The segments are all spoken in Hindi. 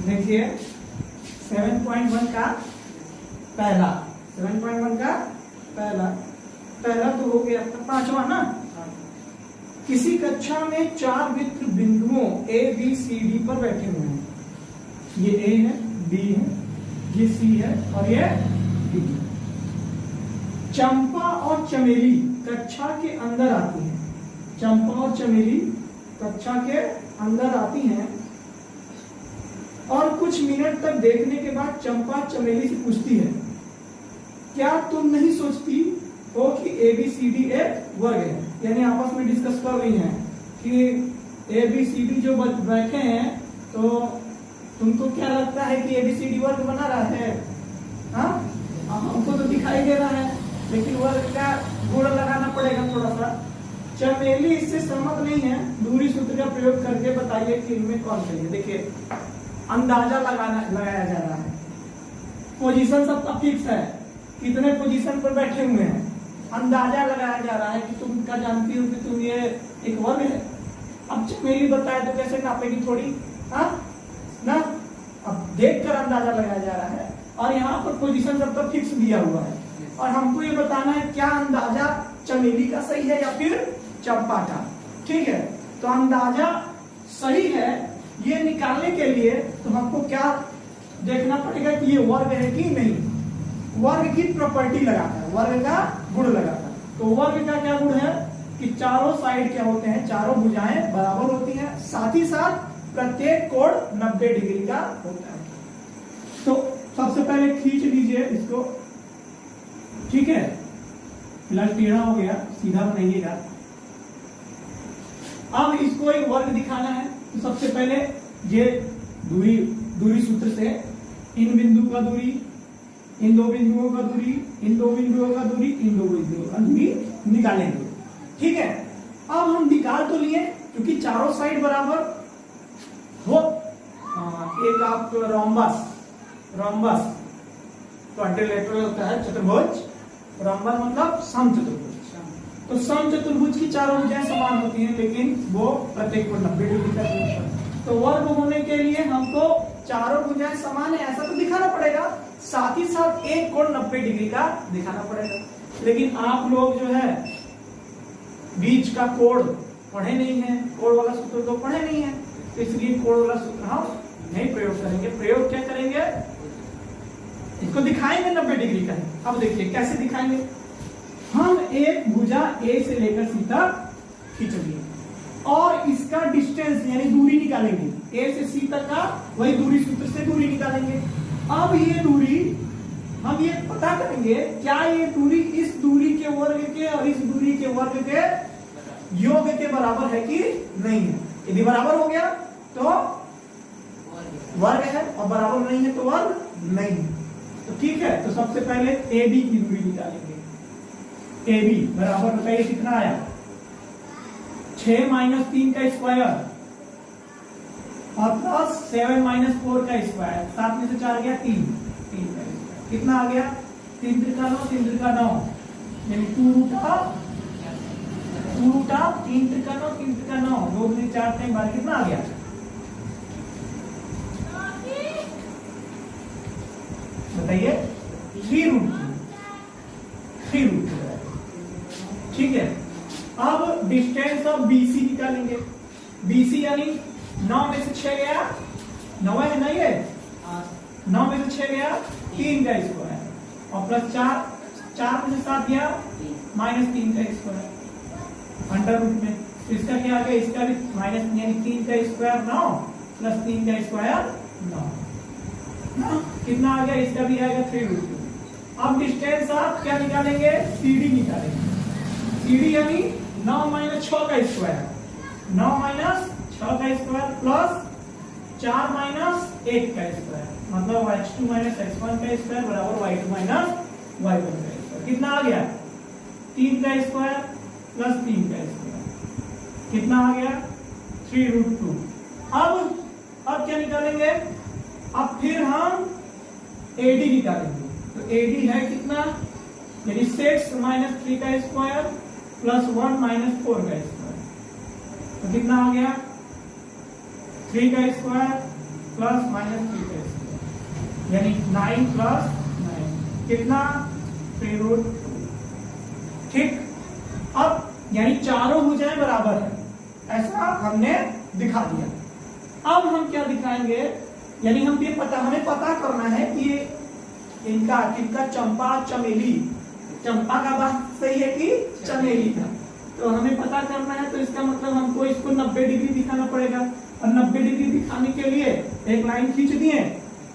देखिए 7.1 का पहला, 7.1 का पहला तो हो गया, पांचवा ना। किसी कक्षा में 4 वृत्त बिंदुओं ए बी सी डी पर बैठे हुए हैं। ये ए है, बी है, ये सी है और ये डी। चंपा और चमेली कक्षा के अंदर आती हैं। चंपा और चमेली कक्षा के अंदर आती हैं और कुछ मिनट तक देखने के बाद चंपा चमेली से पूछती है, क्या तुम नहीं सोचती हो कि ए बी सी डी एक वर्ग है? यानी आपस में डिस्कस कर रही हैं कि ए बी सी डी जो बैठे हैं, तो तुमको क्या लगता है कि ए बी सी डी वर्ग बना रहा है? हाँ, हमको तो दिखाई दे रहा है, लेकिन वर्ग का गुण लगाना पड़ेगा थोड़ा सा। चमेली इससे सहमत नहीं है। दूरी सूत्र का प्रयोग करके बताइए कि इनमें कौन सही है। देखिए, अंदाजा लगाया जा रहा है। पोजीशन सबका फिक्स है, कितने पोजीशन पर बैठे हुए हैं, अंदाजा लगाया जा रहा है कि तुम क्या जानती हो कि तुम ये एक वर्ग है। अब चमेली बताए तो कैसे नापेगी थोड़ी, हाँ ना। अब देखकर अंदाजा लगाया जा रहा है और यहाँ पर पोजीशन सबका फिक्स दिया हुआ है और हमको ये बताना है क्या अंदाजा चमेली का सही है या फिर चंपा का। ठीक है, तो अंदाजा सही है ये निकालने के लिए तो हमको क्या देखना पड़ेगा कि ये वर्ग है कि नहीं। वर्ग की प्रॉपर्टी लगाता है, वर्ग का गुण लगाता है। तो वर्ग का क्या गुण है कि चारों साइड क्या होते हैं, चारों भुजाएं बराबर होती हैं, साथ ही साथ प्रत्येक कोण 90 डिग्री का होता है। तो सबसे पहले खींच लीजिए इसको। ठीक है, फिलहाल टेढ़ा हो गया, सीधा बनाइएगा। अब इसको एक वर्ग दिखाना है तो सबसे पहले ये दूरी सूत्र से इन बिंदु का दूरी, इन दो बिंदुओं का दूरी, इन दो बिंदुओं का दूरी, इन दो बिंदुओं का दूरी निकालेंगे। ठीक है, अब हम निकाल तो लिए क्योंकि चारों साइड बराबर हो। एक आप रोम्बस क्वाड्रिलेटरल होता है, चतुर्भुज। रोम्बस मतलब समचतुर्भुज। तो समचतुर्भुज की चारों भुजाएं समान होती हैं, लेकिन वो प्रत्येक को 90 डिग्री का होता है। तो वर्ग होने के लिए हमको चारों भुजाएं समान है ऐसा तो दिखाना पड़ेगा, साथ ही साथ एक कोण 90 डिग्री का दिखाना पड़ेगा। लेकिन आप लोग जो है बीच का कोण पढ़े नहीं है, कोण वाला सूत्र तो पढ़े नहीं है, तो इसलिए कोण वाला सूत्र हम नहीं प्रयोग करेंगे। प्रयोग क्या करेंगे, इसको दिखाएंगे 90 डिग्री का है। अब देखिए कैसे दिखाएंगे। हम एक भुजा ए से लेकर सी तक खींचेंगे और इसका डिस्टेंस यानी दूरी निकालेंगे। ए से सी तक का वही दूरी सूत्र से दूरी निकालेंगे। अब ये दूरी हम ये पता करेंगे क्या ये दूरी इस दूरी के वर्ग के और इस दूरी के वर्ग के योग के बराबर है कि नहीं है। यदि बराबर हो गया तो वर्ग है और बराबर नहीं है तो वर्ग नहीं है। तो ठीक है, तो सबसे पहले ए बी की दूरी निकालेंगे। ए बी बराबर बताइए कितना आया, 6 - 3 का स्क्वायर और प्लस 7 - 4 का स्क्वायर। 7 में से 4 गया 3 का स्क्वायर कितना आ गया, 3 त्रिका 9, 3 त्रिका 9 यानी 2 रूटा 3 त्रिका 9, 3 त्रिका 9, 2 3 4 3 12 कितना आ गया, बताइए 3√2। ठीक है, अब डिस्टेंस ऑफ BC निकालेंगे। BC यानी 9 में से 6 गया, 9 है ना, ये 9 में से 6 गया 3 का स्क्वायर और प्लस 4 में से 7 गया -3 का स्क्वायर अंडर रूट में। तो इसका क्या आ गया, इसका भी माइनस यानी 3 का स्क्वायर 9 प्लस 3 का स्क्वायर 9 कितना आ गया, इसका भी आएगा 3√2। अब डिस्टेंस आप क्या निकालेंगे, CD निकालेंगे। CD यानी 9 - 6 का स्क्वायर, 9 - 6 का स्क्वायर प्लस 4 - 1 का स्क्वायर मतलब x2 - x1 का स्क्वायर बराबर y2 - y1 का स्क्वायर। कितना आ गया, 3 का स्क्वायर प्लस 3 का स्क्वायर कितना आ गया, 3√2। अब क्या निकालेंगे, अब फिर हम AD निकालेंगे। तो AD है कितना, यानी 6 - 3 का स्क्वायर प्लस 1 - 4 का स्क्वायर। तो कितना आ गया, 3 का स्क्वायर प्लस माइनस 3 का स्क्वायर, यानी 9 प्लस 9 कितना 3 रूट। ठीक, अब यानी चारों भुजाएं बराबर है, ऐसा हमने दिखा दिया। अब हम क्या दिखाएंगे, यानी हम ये हमें पता करना है कि इनका चंपा चमेली, चंपा का बात सही है कि चमेली का, तो हमें पता करना है। तो इसका मतलब हमको इसको 90 डिग्री दिखाना पड़ेगा, और 90 डिग्री दिखाने के लिए एक लाइन खींच दिए,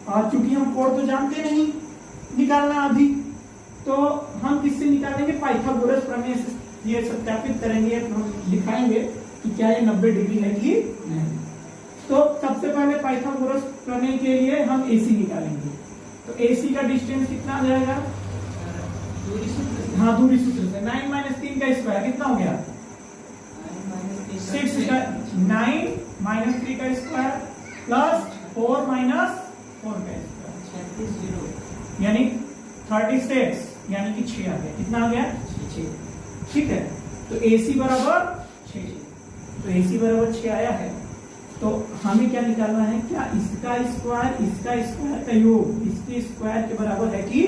और चूंकि हम कोण तो जानते नहीं निकालना अभी, तो हम किससे निकालेंगे, पाइथागोरस प्रमेय से ये सत्यापित करेंगे, तो हम दिखाएंगे कि क्या ये 90 डिग्री है कि नहीं। तो सबसे पहले पाइथागोरस प्रमेय के लिए हम AC निकालेंगे। तो AC का डिस्टेंस कितना आ जाएगा, हाँ दूरी सूत्र से 9 माइनस 3 का स्क्वायर कितना हो गया 6 का 9 माइनस 3 का स्क्वायर प्लस 4 माइनस 4 का स्क्वायर, यानी 36, यानी कि 6 आ गया। कितना आ गया 6। ठीक है, तो AC बराबर 6, तो AC बराबर 6 आया है। तो हमें क्या निकालना है, क्या इसका स्क्वायर का योग इसके स्क्वायर के बराबर है कि,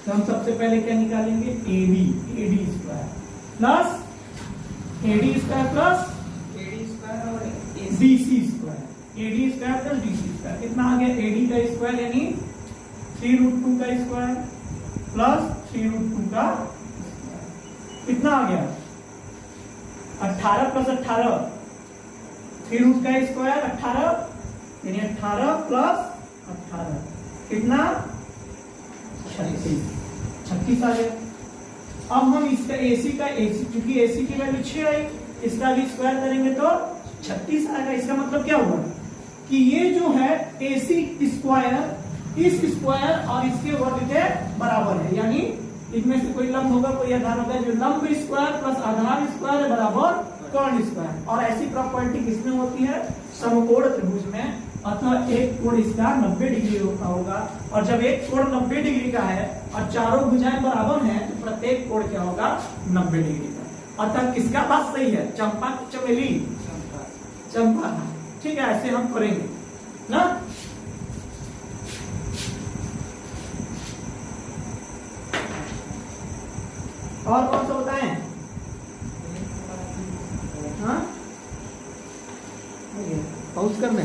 तो हम सबसे पहले क्या निकालेंगे, AD square plus AD square plus DC square, AD square plus DC square कितना आ गया, AD का स्क्वायर यानी 3√2 का स्क्वायर प्लस 3√2 का स्क्वायर कितना आ गया 18 प्लस 18, 3 रूट का स्क्वायर 18, यानी 18 प्लस 18 कितना 36 आ गया। अब हम इसका AC चूंकि AC की वैल्यू 6 आई, इसका भी स्क्वायर करेंगे तो 36 आएगा। इसका मतलब क्या हुआ कि ये जो है AC स्क्वायर इस स्क्वायर और इसके वर्ग के बराबर है, यानी इनमें से कोई लंब होगा कोई आधार होगा, जो लंब स्क्वायर प्लस आधार स्क्वायर बराबर कर्ण स्क्वायर। और ऐसी प्रॉपर्टी किसमें होती है, समकोण त्रिभुज में, अथवा एक कोण इसका 90 डिग्री का होगा। और जब एक कोण 90 डिग्री का है और चारों भुजाएं बराबर हैं, तो प्रत्येक कोण क्या होगा 90 डिग्री का। अतः किसका बात सही है, चंपा की चमेली, चंपा। ठीक है, ऐसे हम करेंगे ना। और कौन सा बताएं, हाँ पॉज करने